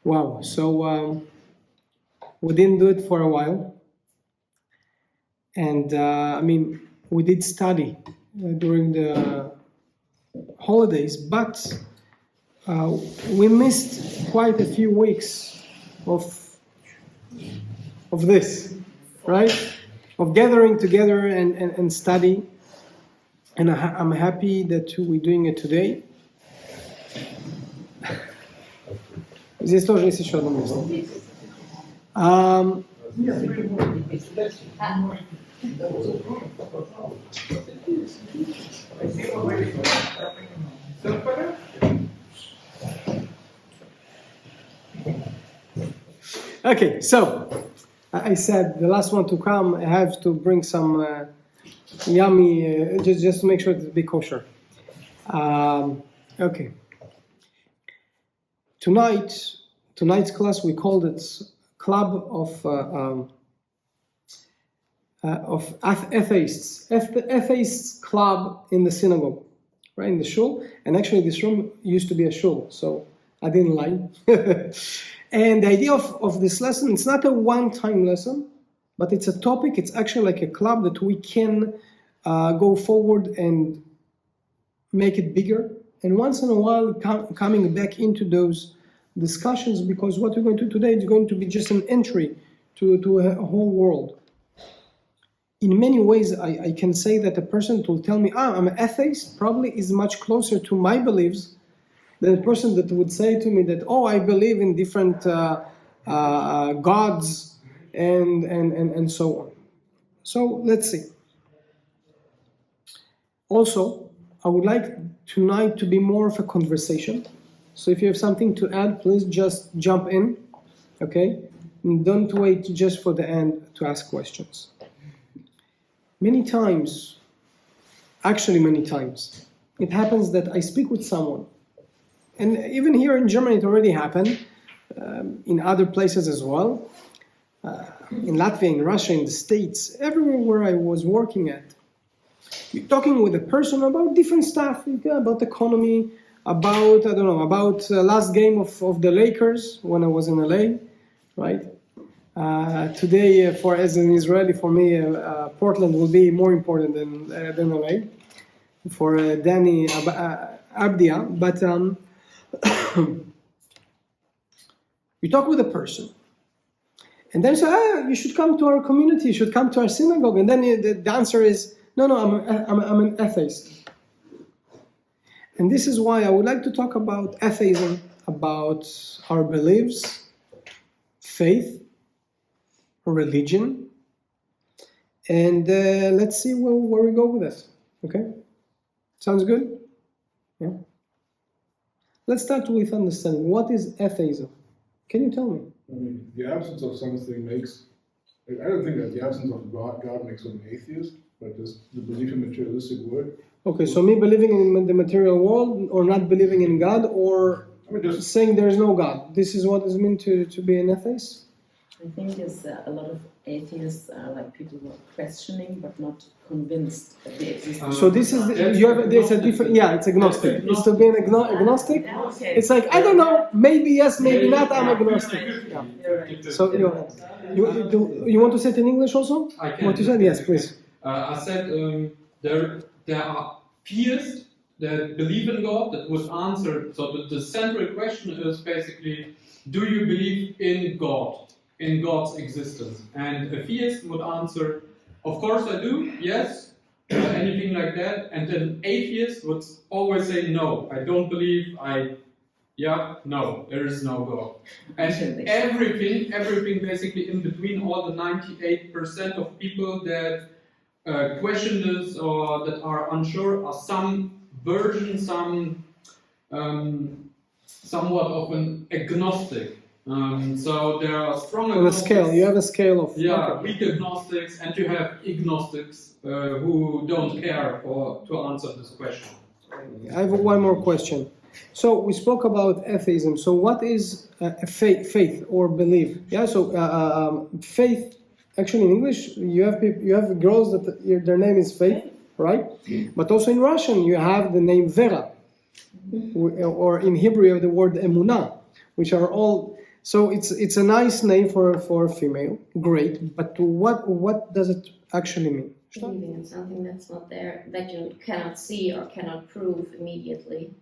Wow. So we didn't do it for a while, and we did study during the holidays, but we missed quite a few weeks of this, right? Of gathering together and study. And I'm happy that we're doing it today. Здесь тоже есть еще одно место. Okay, so I said the last one to come. I have to bring some yummy, just to make sure to be kosher. Okay. Tonight's class we called it Club of Atheists. Atheists Club in the synagogue, right, in the shul. And actually this room used to be a shul, so I didn't lie. And the idea of this lesson, it's not a one-time lesson, but it's a topic. It's actually like a club that we can go forward and make it bigger. And once in a while, coming back into those discussions, because what we're going to do today is going to be just an entry to a whole world. In many ways, I can say that a person who will tell me, I'm an atheist, probably is much closer to my beliefs than a person that would say to me that, I believe in different gods and so on. So let's see. Also, I would like tonight to be more of a conversation. So if you have something to add, please just jump in, okay? And don't wait just for the end to ask questions. Many times, it happens that I speak with someone. And even here in Germany, it already happened, in other places as well, in Latvia, in Russia, in the States, everywhere where I was working at. You're talking with a person about different stuff, about economy, about last game of the Lakers when I was in LA, right? Today, as an Israeli, for me, Portland will be more important than LA for Danny Abdia. But you talk with a person, and then say, you should come to our community, you should come to our synagogue, and then the answer is, no, I'm an atheist. And this is why I would like to talk about atheism, about our beliefs, faith, religion, and let's see where we go with this. Okay? Sounds good? Yeah? Let's start with understanding. What is atheism? Can you tell me? The absence of something makes... I don't think that the absence of God makes one an atheist, but just the belief in materialistic world. Okay, so me believing in the material world, or not believing in God, or saying there is no God. This is what it means to be an atheist? I think it's a lot of atheists are like people who are questioning but not convinced of the existence. So this is there's a different. Yeah, it's agnostic. It's to be an agnostic. Okay. It's like I don't know. Maybe yes, maybe not. I'm agnostic. Yeah. So you want to say it in English also? I can. What you said? Yes, please. I said there are theists that believe in God that would answer. So the central question is basically, do you believe in God, in God's existence? And a theist would answer, of course I do, yes, anything like that. And an atheist would always say, no, I don't believe, no, there is no God. And everything basically in between, all the 98% of people that question this or that are unsure are some version, somewhat of an agnostic. So there are strong agnostics. On a scale, you have a scale of... weak agnostics, and you have agnostics who don't care to answer this question. I have one more question. So we spoke about atheism. So what is faith or belief? Yeah. So faith. Actually, in English, you have girls that their name is Faith, right? But also in Russian, you have the name Vera, or in Hebrew, you have the word Emunah, which are all So it's a nice name for a female, great. But what does it actually mean? Believing in something that's not there, that you cannot see or cannot prove immediately.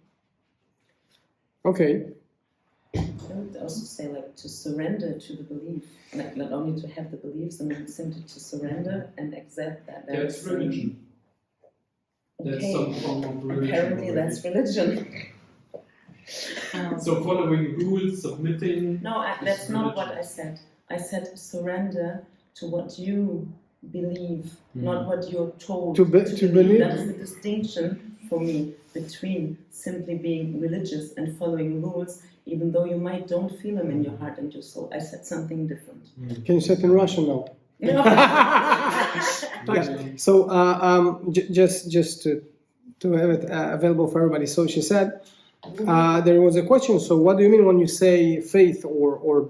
Okay. I would also say like to surrender to the belief, like not only to have the beliefs, I mean simply to surrender and accept that there That's is religion. That's Okay. some form of religion. Apparently already. that's religion. So following rules, submitting. No, that's not what I said. I said surrender to what you believe, not what you're told To believe. That is the distinction for me between simply being religious and following rules, even though you might don't feel them in your heart and your soul. I said something different. Can you say it in Russian now? Yeah. So just to have it available for everybody. So she said there was a question. So what do you mean when you say faith or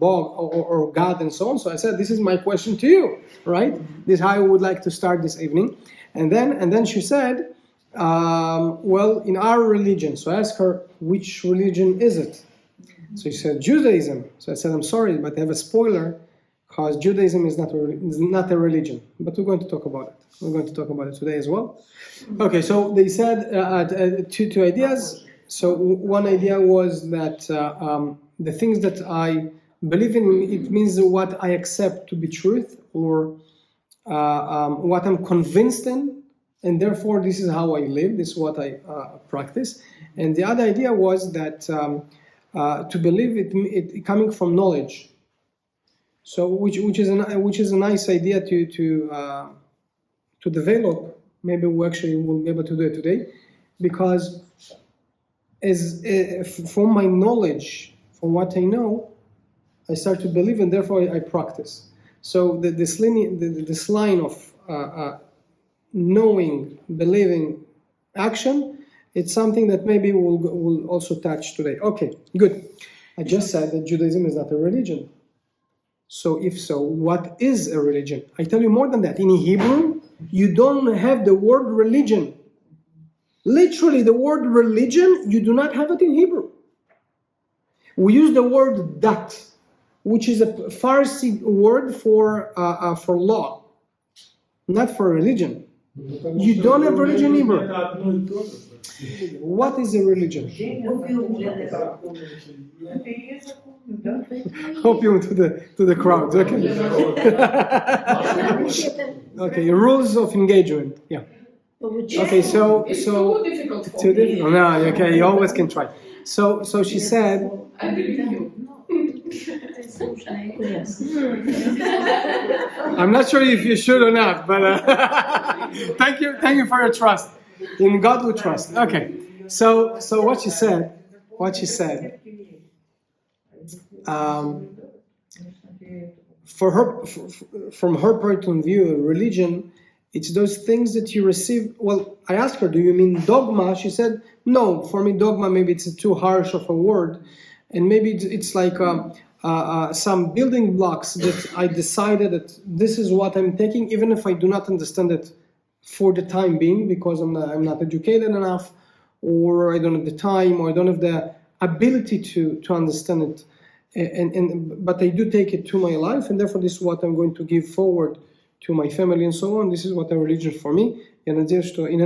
God and so on? So I said this is my question to you, right? This is how I would like to start this evening. And then she said, well, in our religion. So I asked her, which religion is it? So she said Judaism. So I said, I'm sorry, but I have a spoiler. Because Judaism is not a religion, but we're going to talk about it. We're going to talk about it today as well. Okay, so they said two ideas. So one idea was that the things that I believe in, it means what I accept to be truth, or what I'm convinced in, and therefore this is how I live, this is what I practice. And the other idea was that to believe it coming from knowledge. So, which is a nice idea to develop. Maybe we actually will be able to do it today, because from my knowledge, from what I know, I start to believe, and therefore I practice. So this line of knowing, believing, action, it's something that maybe we'll also touch today. Okay, good. I just said that Judaism is not a religion. So if so, what is a religion? I tell you more than that. In Hebrew, you don't have the word religion. Literally, the word religion, you do not have it in Hebrew. We use the word dat, which is a Farsi word for law, not for religion. You don't have religion in Hebrew. What is a religion? Opium to the crowd. Okay. Okay. Rules of engagement. Yeah. Okay. So too difficult for too me. difficult. No. Okay. You always can try. So she said. I believe you. Yes. I'm not sure if you should or not, but thank you for your trust. In God we trust. Okay. So what she said. From her point of view, religion, it's those things that you receive. Well, I asked her, do you mean dogma? She said, no, for me dogma, maybe it's too harsh of a word. And maybe it's like some building blocks that I decided that this is what I'm taking, even if I do not understand it for the time being, because I'm not educated enough, or I don't have the time, or I don't have the ability to understand it. But I do take it to my life, and therefore this is what I'm going to give forward to my family and so on. This is what a religion for me, in a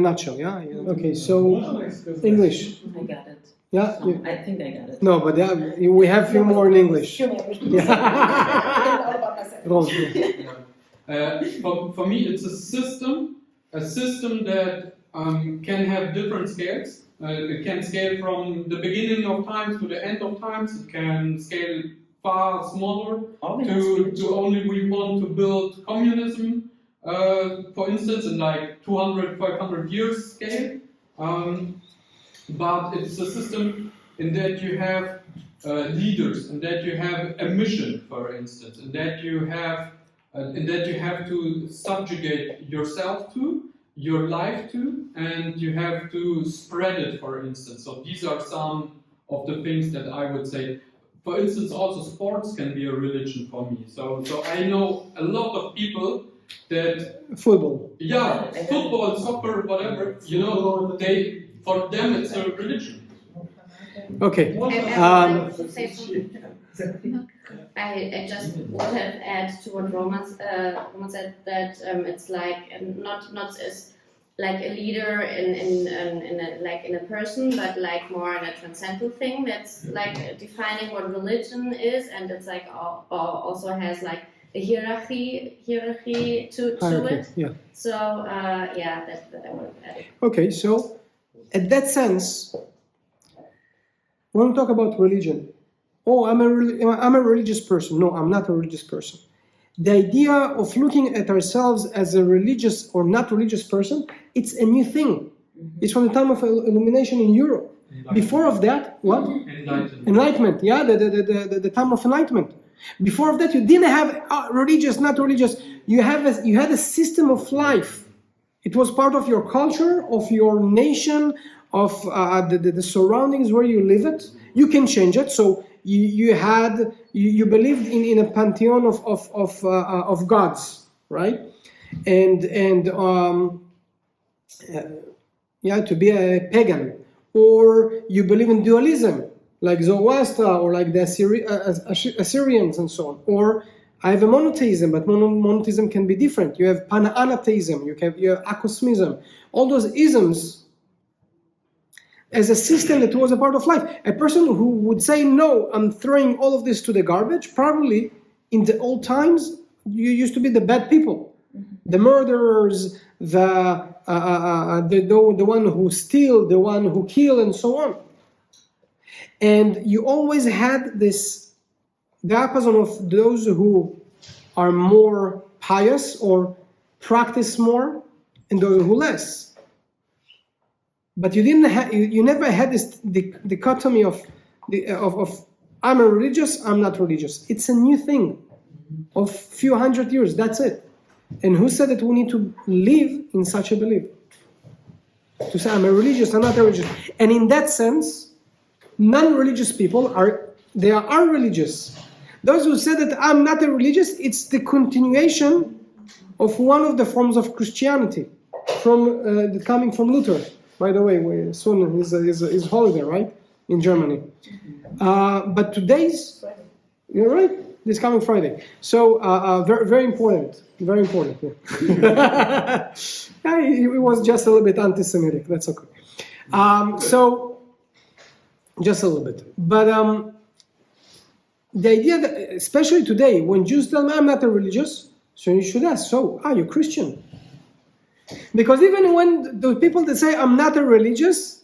nutshell. Yeah. Okay. So English. I got it. Yeah. I think I got it. No, but yeah, we have few more in English. Yeah. Ron, yeah. For me, it's a system that can have different scales. It can scale from the beginning of times to the end of times. It can scale far smaller to only we want to build communism, for instance, in like 200, 500 years scale. But it's a system in that you have leaders, and that you have a mission, for instance, and that you have to subjugate yourself to, your life to, and you have to spread it, for instance. So these are some of the things that I would say. For instance, also sports can be a religion for me. So I know a lot of people that football. Yeah, football, soccer, whatever. For them it's a religion. Okay. And I would like to say something. I just would have add to what Roman said that it's like not as like a leader in a person, but like more in a transcendental thing that's like defining what religion is, and it's like also has like a hierarchy to it. Yeah. So that I would add. Okay, so at that sense, when we talk about religion, I'm a religious person. No, I'm not a religious person. The idea of looking at ourselves as a religious or not religious person, it's a new thing. It's from the time of Illumination in Europe. Before of that, what? Enlightenment. Yeah, the time of Enlightenment. Before of that, you didn't have religious, not religious. You had a system of life. It was part of your culture, of your nation, of the surroundings where you live it. You can change it. So you believed in a pantheon of gods, right? To be a pagan, or you believe in dualism, like Zoroaster, or like the Assyrians and so on. Or I have a monotheism, but monotheism can be different. You have pananatheism, you have acosmism. All those isms as a system that was a part of life. A person who would say, no, I'm throwing all of this to the garbage, probably in the old times, you used to be the bad people. The murderers, the one who steal, the one who kill, and so on. And you always had this diapason of those who are more pious or practice more, and those who less. But you never had this dichotomy of I'm a religious, I'm not religious. It's a new thing of few hundred years. That's it. And who said that we need to live in such a belief? To say I'm a religious, I'm not a religious. And in that sense, non-religious people are religious. Those who say that I'm not a religious, it's the continuation of one of the forms of Christianity, coming from Luther. By the way, soon is holiday, right, in Germany. But today's, you're right, this coming Friday. So very, very important, very important. Yeah. It was just a little bit anti-Semitic. That's okay. So just a little bit, but the idea that, especially today, when Jews tell me I'm not a religious, so you should ask, so are you Christian? Because even when the people that say I'm not a religious,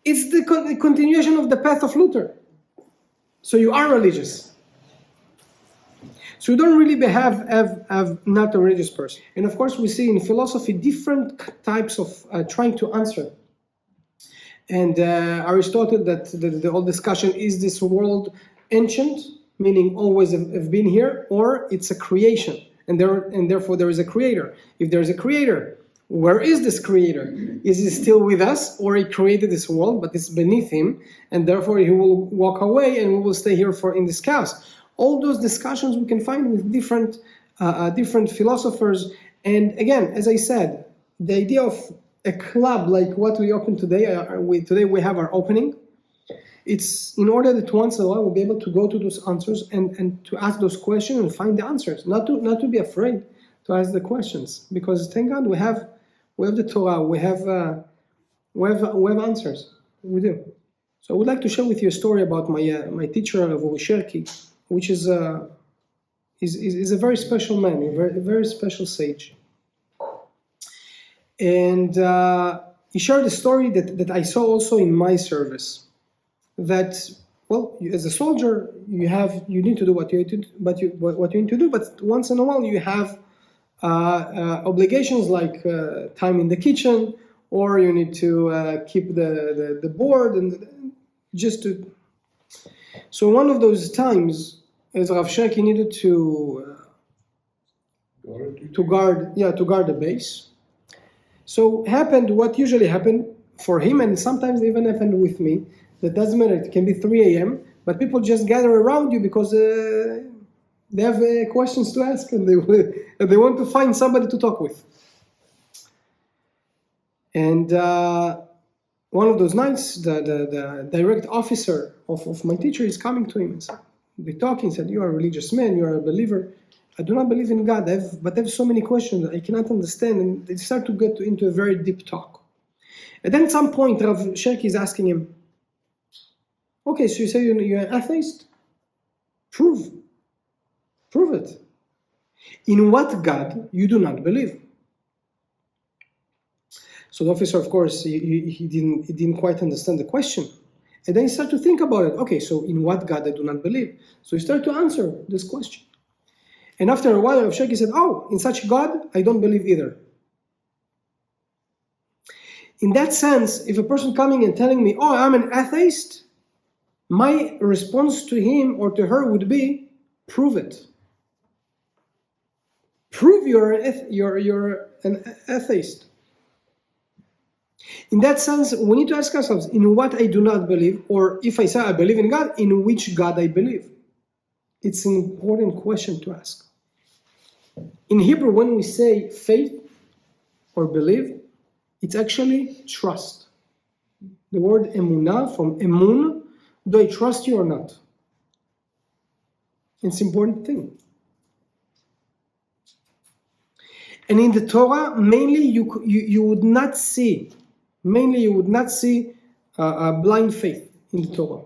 it's the continuation of the path of Luther. So you are religious. So you don't really have not a religious person. And of course we see in philosophy different types of trying to answer. And Aristotle, that the whole discussion, is this world ancient, meaning always have been here, or it's a creation, and therefore there is a creator. If there is a creator, where is this creator? Is he still with us, or he created this world, but it's beneath him, and therefore he will walk away, and we will stay here in this chaos? All those discussions we can find with different philosophers. And again, as I said, the idea of a club like what we opened today, today we have our opening. It's in order that once in a while we'll be able to go to those answers and to ask those questions and find the answers. Not to be afraid to ask the questions, because thank God we have the Torah, we have answers. We do. So I would like to share with you a story about my teacher, Rabbi Sherki, which is a very special man, a very special sage. And he shared a story that I saw also in my service. That, well, as a soldier, you need to do what you need to do, but once in a while you have obligations like time in the kitchen, or you need to keep the board, and just to. So one of those times, as Rav Sherki needed to guard the base. So happened what usually happened for him, and sometimes even happened with me. That doesn't matter. It can be 3 a.m., but people just gather around you because they have questions to ask, and they want to find somebody to talk with. And one of those nights, the direct officer of my teacher is coming to him and said, we're talking, said, you are a religious man, you are a believer. I do not believe in God, but I have so many questions that I cannot understand. And they start to get into a very deep talk. And then at some point, Rav Sherki is asking him, okay, so you say you're an atheist? Prove it. In what God you do not believe? So the officer, of course, he didn't quite understand the question. And then he started to think about it. Okay, so in what God I do not believe? So he started to answer this question. And after a while, Rav Sherki said, oh, in such God, I don't believe either. In that sense, if a person coming and telling me, oh, I'm an atheist, my response to him or to her would be, prove it. Prove you're an atheist. In that sense, we need to ask ourselves, in what I do not believe, or if I say I believe in God, in which God I believe? It's an important question to ask. In Hebrew, when we say faith or believe, it's actually trust. The word emunah, from emun, do I trust you or not? It's an important thing. And in the Torah, mainly you would not see a blind faith in the Torah.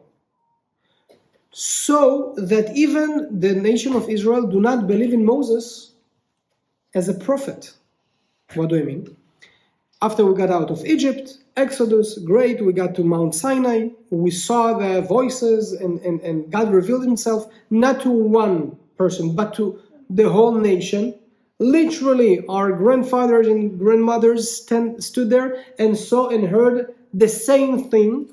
So that even the nation of Israel do not believe in Moses as a prophet. What do I mean? After we got out of Egypt, Exodus, great, we got to Mount Sinai, we saw the voices and God revealed himself not to one person, but to the whole nation. Literally, our grandfathers and grandmothers stood there and saw and heard the same thing.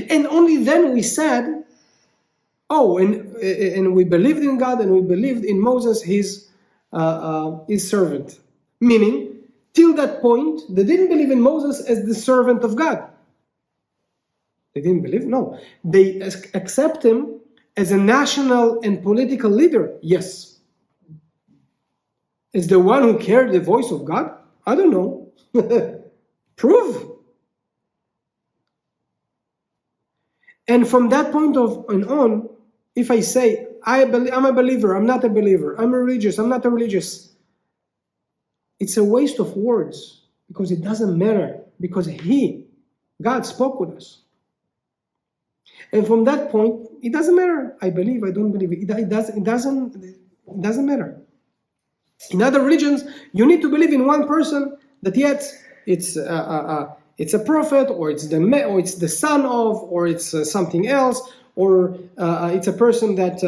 And only then we said, oh, and we believed in God and we believed in Moses, his servant. Meaning, till that point, they didn't believe in Moses as the servant of God. They didn't believe? No. They accept him as a national and political leader. Yes. Is the one who carried the voice of God? I don't know. Prove. And from that point on, if I say, I'm a believer, I'm not a believer, I'm religious, I'm not a religious, it's a waste of words because it doesn't matter, because God spoke with us. And from that point, it doesn't matter. I believe, I don't believe. It doesn't matter. In other religions, you need to believe in one person that yet it's a prophet, or it's the son of, or it's something else, or it's a person that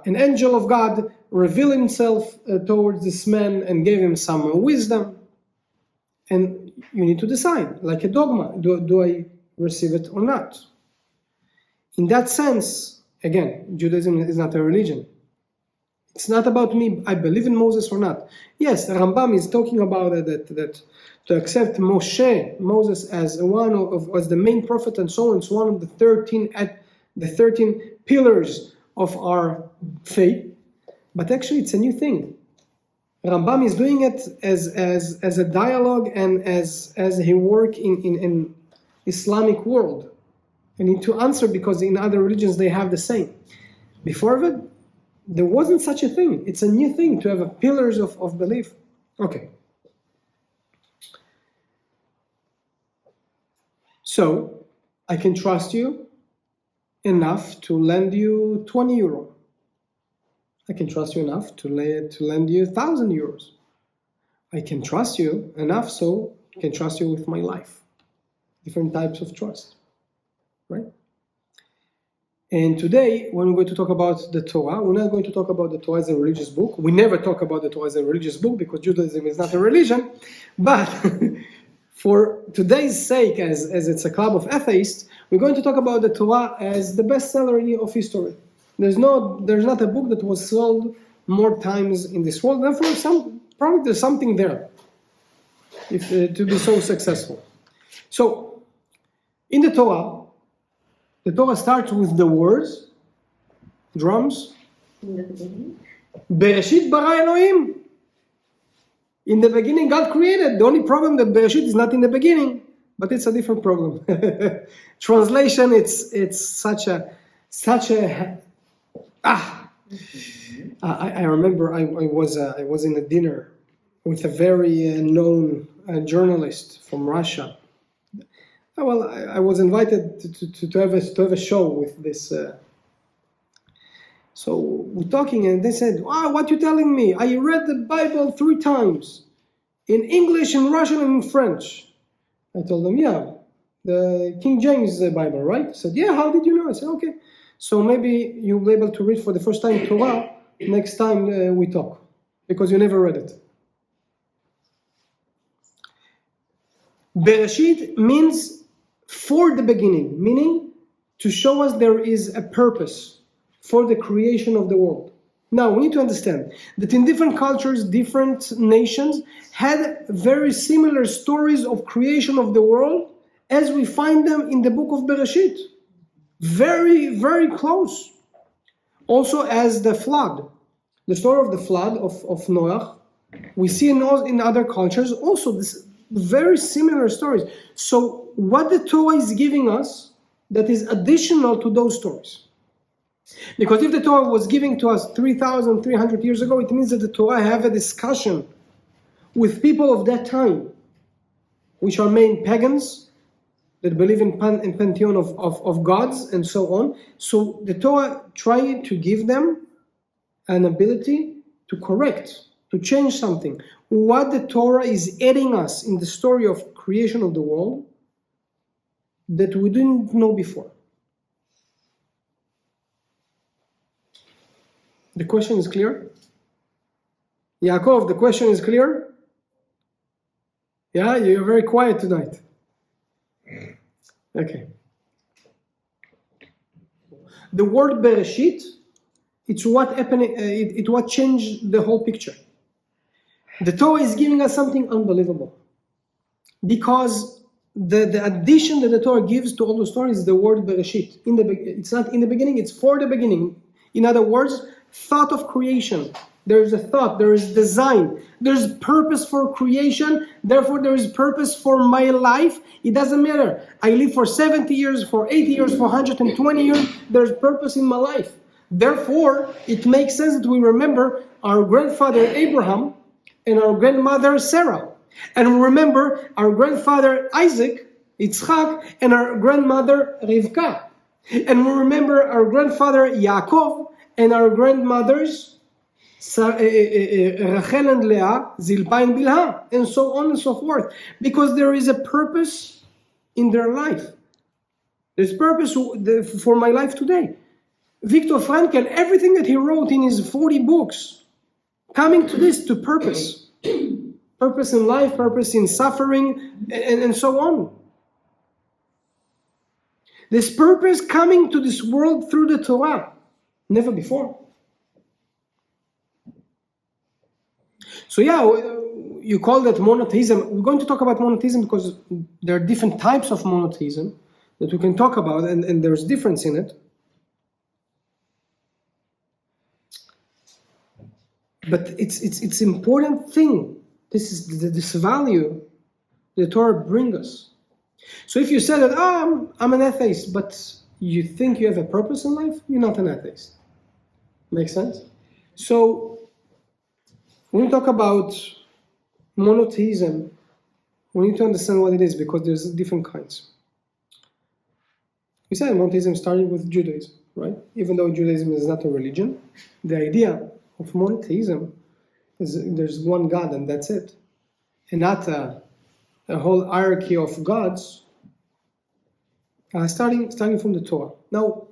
an angel of God revealed himself towards this man and gave him some wisdom. And you need to decide, like a dogma, do I receive it or not? In that sense, again, Judaism is not a religion. It's not about me, I believe in Moses or not. Yes, Rambam is talking about it, that to accept Moses as as the main prophet and so on, it's one of the 13 pillars of our faith. But actually, it's a new thing. Rambam is doing it as a dialogue and as he work in Islamic world. I need to answer because in other religions they have the same. Before that, there wasn't such a thing. It's a new thing to have pillars of belief. Okay. So, I can trust you enough to lend you 20 euro. I can trust you enough to lend you 1,000 euros. I can trust you enough so I can trust you with my life. Different types of trust. Right? And today, when we're going to talk about the Torah, we're not going to talk about the Torah as a religious book. We never talk about the Torah as a religious book because Judaism is not a religion. But for today's sake, as it's a club of atheists, we're going to talk about the Torah as the bestseller of history. There's not a book that was sold more times in this world. Therefore, probably there's something there to be so successful. So, in the Torah starts with the words, drums. Bereshit bara Elohim. In the beginning, God created. The only problem that Bereshit is not in the beginning. but it's a different problem. Translation, it's such a I remember I was in a dinner with a very known journalist from Russia. Well, I was invited to have a show with this. So we're talking, and they said, "Wow, what you telling me? I read the Bible 3 times, in English, in Russian, and in French." I told them, "Yeah, the King James Bible, right?" I said, "Yeah, how did you know?" I said, "Okay, so maybe you'll be able to read for the first time Torah next time we talk, because you never read it." Bereshit means for the beginning, meaning to show us there is a purpose for the creation of the world. Now, we need to understand that in different cultures, different nations had very similar stories of creation of the world as we find them in the book of Bereshit. Very, very close. Also as the flood. The story of the flood of Noah, we see in other cultures also this very similar stories. So what the Torah is giving us that is additional to those stories. Because if the Torah was giving to us 3,300 years ago, it means that the Torah have a discussion with people of that time, which are main pagans, that believe in pantheon of gods and so on. So the Torah tried to give them an ability to correct, to change something. What the Torah is adding us in the story of creation of the world that we didn't know before. The question is clear? Yaakov, the question is clear? Yeah, you're very quiet tonight. Okay. The word Bereshit, it's what happened. It what changed the whole picture. The Torah is giving us something unbelievable, because the addition that the Torah gives to all the stories is the word Bereshit. It's not in the beginning; it's for the beginning. In other words, thought of creation. There is a thought, there is design, there's purpose for creation, therefore there is purpose for my life. It doesn't matter. I live for 70 years, for 80 years, for 120 years, there's purpose in my life. Therefore, it makes sense that we remember our grandfather Abraham and our grandmother Sarah. And we remember our grandfather Isaac, Yitzchak, and our grandmother Rivka. And we remember our grandfather Yaakov and our grandmothers Rachel and Leah, Zilpah and Bilhah, and so on and so forth. Because there is a purpose in their life. There's purpose for my life today. Viktor Frankl, everything that he wrote in his 40 books, coming to this, to purpose. Purpose in life, purpose in suffering, and so on. This purpose coming to this world through the Torah. Never before. So yeah, you call that monotheism. We're going to talk about monotheism because there are different types of monotheism that we can talk about, and there's difference in it. But it's important thing. This is this value the Torah brings us. So if you say that, I'm an atheist, but you think you have a purpose in life, you're not an atheist. Make sense? So when we talk about monotheism, we need to understand what it is, because there's different kinds. We said monotheism started with Judaism, right? Even though Judaism is not a religion, the idea of monotheism is there's one God and that's it. And not a whole hierarchy of gods, starting from the Torah. Now,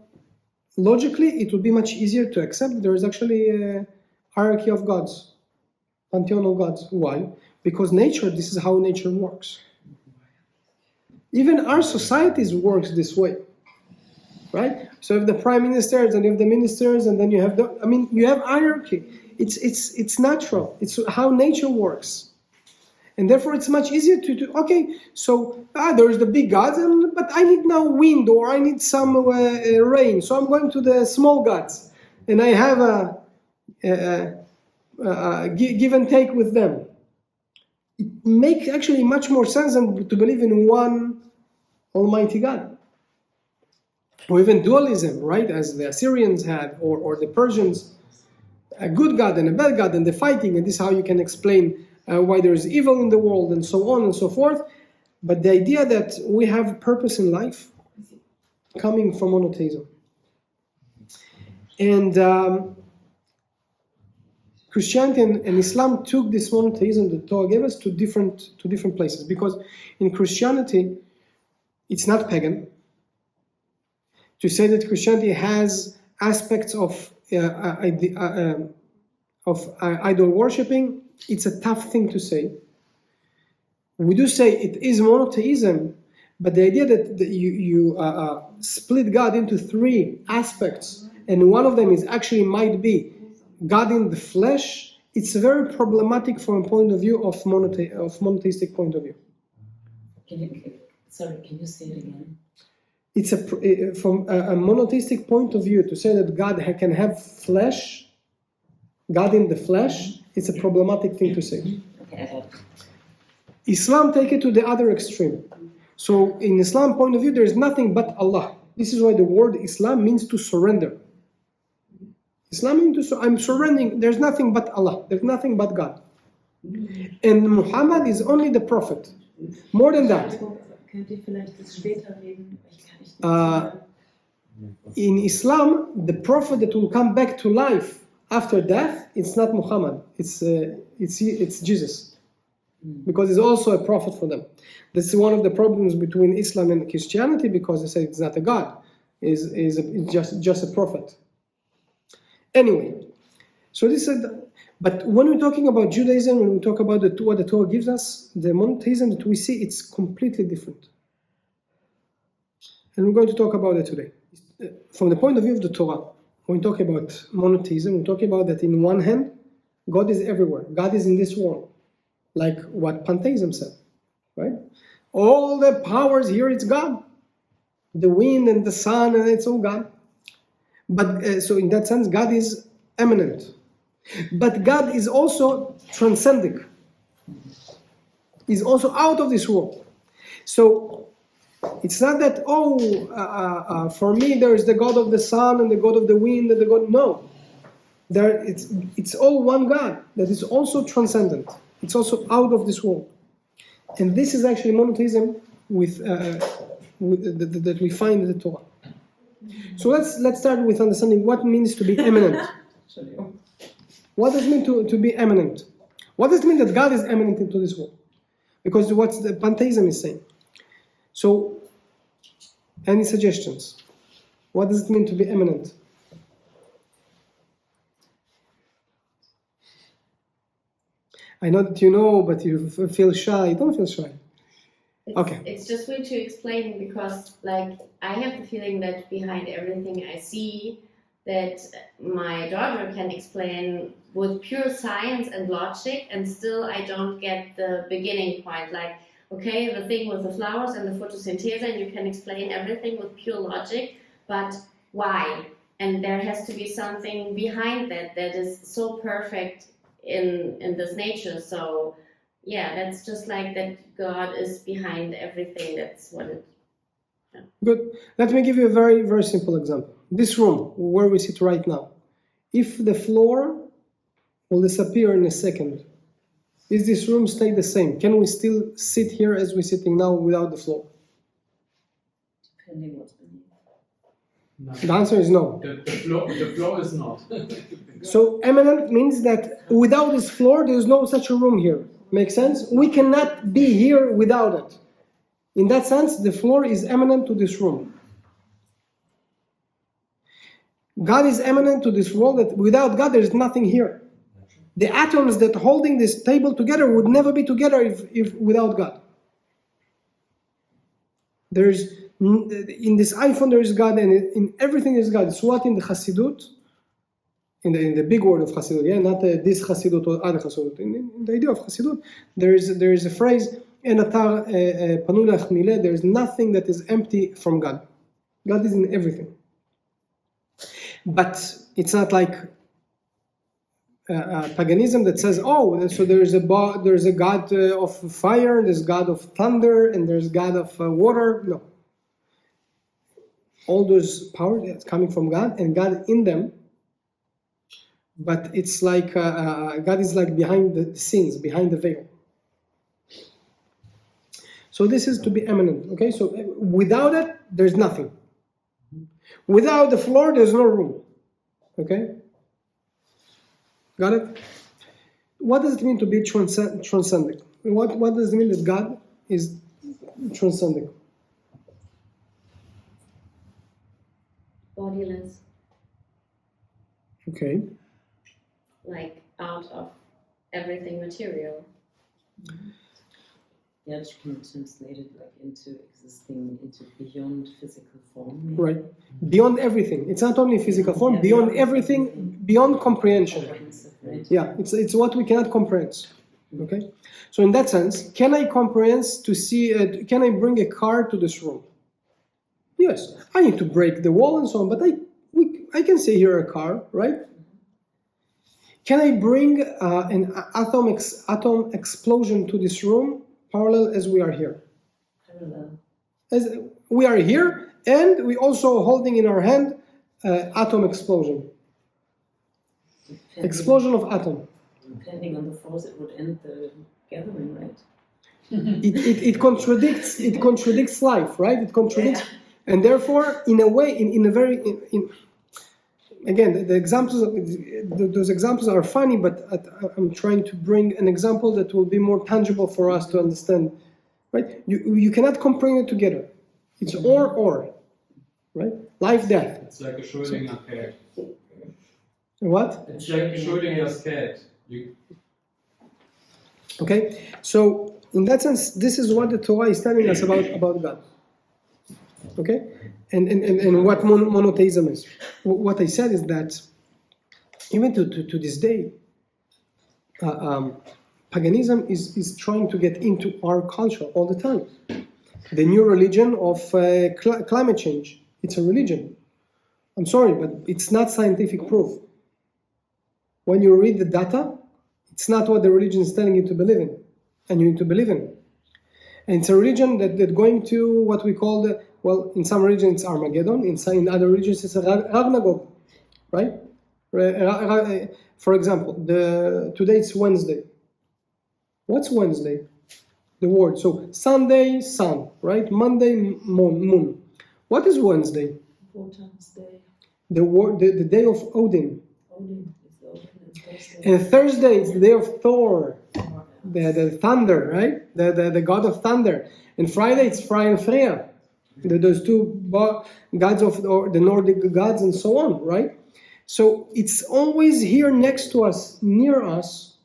logically, it would be much easier to accept that there is actually a hierarchy of gods, pantheon of gods. Why? Because nature, this is how nature works. Even our societies works this way, right? So you have the prime ministers, and you have the ministers, and then you have you have hierarchy. It's natural. It's how nature works. And therefore, it's much easier to so there's the big gods, but I need now wind, or I need some rain. So I'm going to the small gods, and I have a give and take with them. make actually much more sense than to believe in one Almighty God. Or even dualism, right? As the Assyrians had, or the Persians, a good God and a bad God, and the fighting, and this is how you can explain why there is evil in the world, and so on and so forth. But the idea that we have purpose in life coming from monotheism. And Christianity and Islam took this monotheism that Torah gave us to different places, because in Christianity it's not pagan. To say that Christianity has aspects of idol worshipping, it's a tough thing to say. We do say it is monotheism, but the idea that you split God into three aspects, and one of them is actually might be God in the flesh, it's very problematic from a point of view of monotheistic point of view. Can you say it again? It's from a monotheistic point of view to say that God can have flesh, God in the flesh, it's a problematic thing to say. Okay. Islam take it to the other extreme. So in Islam point of view, there is nothing but Allah. This is why the word Islam means to surrender. Islam means I'm surrendering. There's nothing but Allah. There's nothing but God. And Muhammad is only the prophet. More than that. In Islam, the prophet that will come back to life after death, it's not Muhammad. It's Jesus. Because he's also a prophet for them. This is one of the problems between Islam and Christianity, because they say it's not a God, it's just a prophet. Anyway, so this is. But when we're talking about Judaism, when we talk about what the Torah gives us, the monotheism that we see, it's completely different. And we're going to talk about it today. From the point of view of the Torah, when we talk about monotheism, we're talking about that in one hand, God is everywhere. God is in this world. Like what pantheism said, right? All the powers here, it's God. The wind and the sun, and it's all God. But so in that sense, God is eminent. But God is also transcending. He's also out of this world. So it's not that, for me there is the God of the sun and the God of the wind and the God. No. It's all one God that is also transcendent. It's also out of this world. And this is actually monotheism that we find in the Torah. So let's start with understanding what it means to be eminent. What does it mean to be eminent? What does it mean that God is eminent into this world? Because what the pantheism is saying. So, any suggestions? What does it mean to be eminent? I know that you know, but you feel shy. Don't feel shy. Okay. It's just weird to explain because, like, I have the feeling that behind everything I see, that my daughter can explain with pure science and logic, and still I don't get the beginning point. Like, okay, the thing with the flowers and the photosynthesis, and you can explain everything with pure logic, but why? And there has to be something behind that is so perfect in this nature. So yeah, that's just like that God is behind everything. That's what it. Yeah. Good. Let me give you a very, very simple example. This room where we sit right now, if the floor will disappear in a second, is this room stay the same? Can we still sit here as we're sitting now without the floor? Depending what's beneath. No. The answer is no. The floor is not. So eminent means that without this floor, there is no such a room here. Make sense? We cannot be here without it. In that sense, the floor is eminent to this room. God is eminent to this world, that without God there is nothing here. The atoms that holding this table together would never be together if without God. There's in this iPhone there is God, and in everything is God. It's what in the Chassidut, in the big word of Chassidut, yeah, not this Chassidut or other Chassidut. In the idea of Chassidut, there is a phrase, "En atar panu lach mileh." There is nothing that is empty from God. God is in everything. But it's not like paganism that says, oh, so there's a god of fire, there's god of thunder, and there's god of water. No. All those powers is coming from God, and God in them. But it's like God is like behind the scenes, behind the veil. So this is to be eminent. Okay, so without it, there's nothing. Without the floor, there's no room. Okay. Got it? What does it mean to be transcendent? What does it mean that God is transcendent? Bodiless, Okay. like out of everything material. Yeah, you can translate it like into existing, into beyond physical form. maybe. Right. Beyond everything. It's not only physical form, beyond everything, beyond comprehension. Comprehensive, right? Yeah, it's what we cannot comprehend. Okay? So in that sense, can I comprehend to see, can I bring a car to this room? Yes. I need to break the wall and so on, but I can see here a car, right? Can I bring an atom explosion to this room parallel as we are here? Parallel. As we are here, and we also holding in our hand atom explosion. Explosion of atom. Depending on the force, it would end the gathering, right? It contradicts life, right? It contradicts, and therefore, in a way, in a very again, the examples, those examples are funny, but I'm trying to bring an example that will be more tangible for us to understand, right? You cannot comprehend it together. It's or, right? Life, death. It's like a Schrödinger cat. What? It's like a Schrödinger's cat. Okay, so in that sense, this is what the Torah is telling us about God. Okay, and what monotheism is. What I said is that even to this day, paganism is trying to get into our culture all the time. The new religion of climate change. It's a religion. I'm sorry, but it's not scientific proof. When you read the data, it's not what the religion is telling you to believe in, and you need to believe in. And it's a religion that going to what we call in some religions it's Armageddon, in other religions it's a Ragnarok, right? For example, today it's Wednesday. What's Wednesday? The word. So Sunday, sun, right? Monday, moon. What is Wednesday? Wotan's Day. The day of Odin. Odin is the Odin, and Thursday. And Thursday is the day of Thor, the thunder, right? The god of thunder. And Friday it's Freya and Freya. Those two gods of the Nordic gods and so on, right? So it's always here next to us, near us.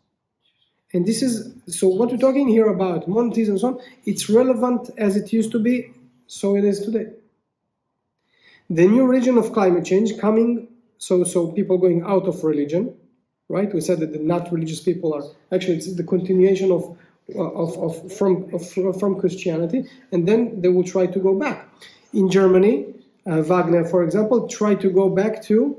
And this is, so what we're talking here about, monotheism and so on, it's relevant as it used to be, so it is today. The new religion of climate change coming, so people going out of religion, right? We said that the not religious people are, actually it's the continuation from Christianity, and then they will try to go back. In Germany, Wagner, for example, tried to go back to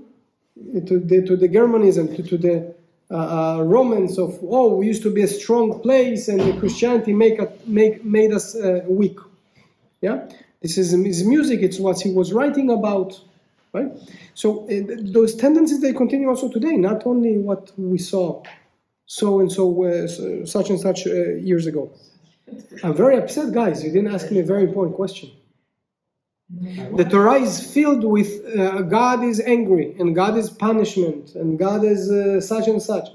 the Germanism, to the Romans of, we used to be a strong place, and the Christianity made us weak. Yeah, this is his music. It's what he was writing about, right? So those tendencies, they continue also today. Not only what we saw so and so such and such years ago. I'm very upset, guys. You didn't ask me a very important question. The Torah is filled with God is angry, and God is punishment, and God is such and such.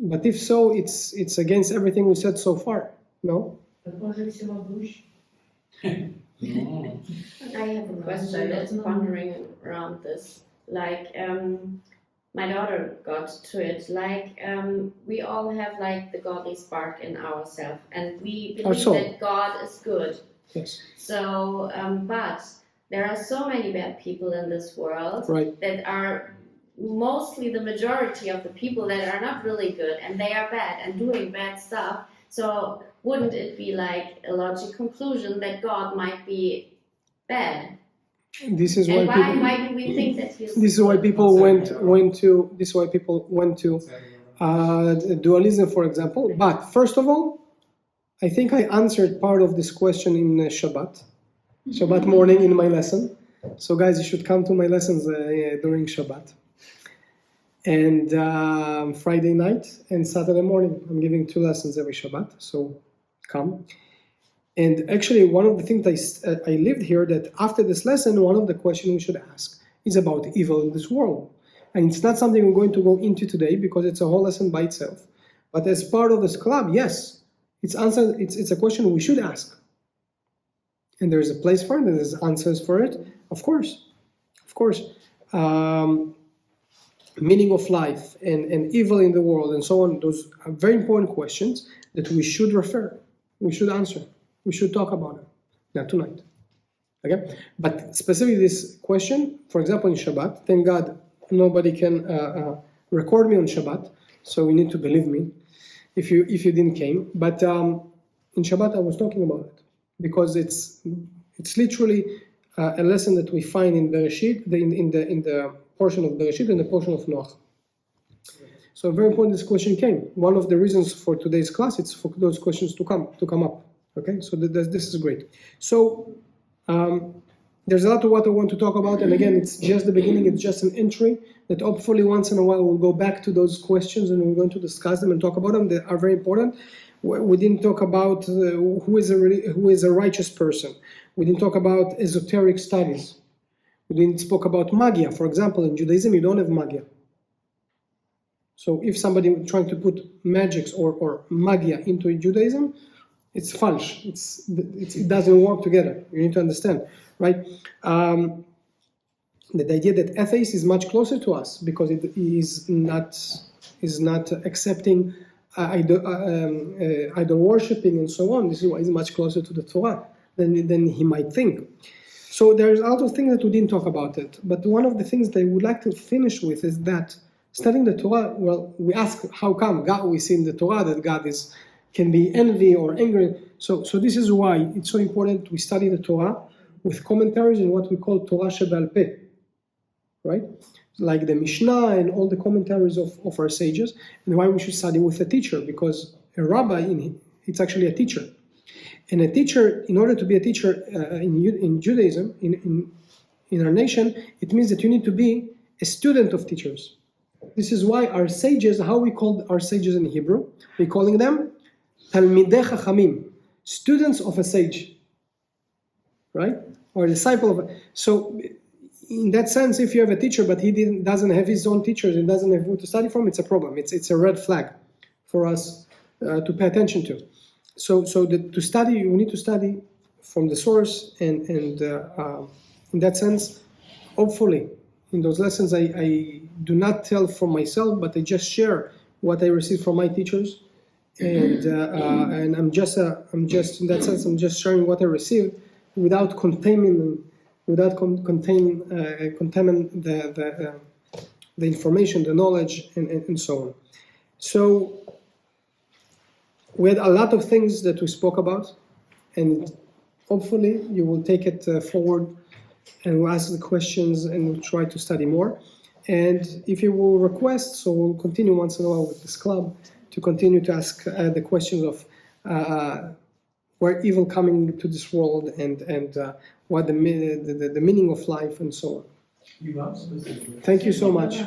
But if so, it's against everything we said so far. No? I have a question that's pondering around this. Like, my daughter got to it. Like, we all have like the godly spark in ourselves, and we believe that God is good. Yes. So, but there are so many bad people in this world, right, that are mostly the majority of the people that are not really good, and they are bad and doing bad stuff. So wouldn't it be like a logical conclusion that God might be bad? This is And why people. why do we think that he's? This is why people went to. This is why people went to dualism, for example. But first of all, I think I answered part of this question in Shabbat morning in my lesson. So guys, you should come to my lessons during Shabbat. And Friday night and Saturday morning. I'm giving 2 lessons every Shabbat, so come. And actually, one of the things I lived here, that after this lesson, one of the questions we should ask is about evil in this world. And it's not something we're going to go into today because it's a whole lesson by itself. But as part of this club, yes, it's a question we should ask. And there's a place for it, and there's answers for it, of course. Meaning of life and evil in the world and so on, those are very important questions that we should we should answer, we should talk about it. Not tonight. Okay? But specifically this question, for example, in Shabbat, thank God nobody can record me on Shabbat, so you need to believe me if you didn't came. But in Shabbat I was talking about it because it's literally a lesson that we find in Bereshit, in the portion of Bereshit and the portion of Noach. So very important this question came. One of the reasons for today's class is for those questions to come up. Okay, so this is great. So there's a lot of what I want to talk about, and again, it's just the beginning. It's just an entry that hopefully once in a while we'll go back to those questions and we're going to discuss them and talk about them. They are very important. We didn't talk about who is a righteous person. We didn't talk about esoteric studies. We didn't spoke about magia. For example, in Judaism, you don't have magia. So if somebody trying to put magics or magia into Judaism, it's false. It doesn't work together. You need to understand, right? The idea that atheist is much closer to us because it is not accepting idol worshipping and so on. This is why it's much closer to the Torah than he might think. So there's a lot of things that we didn't talk about it. But one of the things that I would like to finish with is that studying the Torah, well, we ask how come God, we see in the Torah that God can be envy or angry. So this is why it's so important we study the Torah with commentaries in what we call Torah Sheba'al Peh, right? Like the Mishnah and all the commentaries of our sages, and why we should study with a teacher, because a rabbi, it's actually a teacher. And a teacher, in order to be a teacher in Judaism, in our nation, it means that you need to be a student of teachers. This is why our sages, how we call our sages in Hebrew, we're calling them Talmidei Chachamim, students of a sage, right? Or a disciple of. So, in that sense, if you have a teacher but he doesn't have his own teachers and doesn't have who to study from, it's a problem. It's a red flag for us to pay attention to. So to study, we need to study from the source, and in that sense, hopefully, in those lessons, I do not tell for myself, but I just share what I received from my teachers, and I'm just in that sense, I'm just sharing what I received without contaminating the information, the knowledge, and so on. So we had a lot of things that we spoke about, and hopefully you will take it forward and we'll ask the questions and we'll try to study more. And if you will request, so we'll continue once in a while with this club to continue to ask the questions of where evil coming to this world and what the meaning of life and so on. Thank you so much.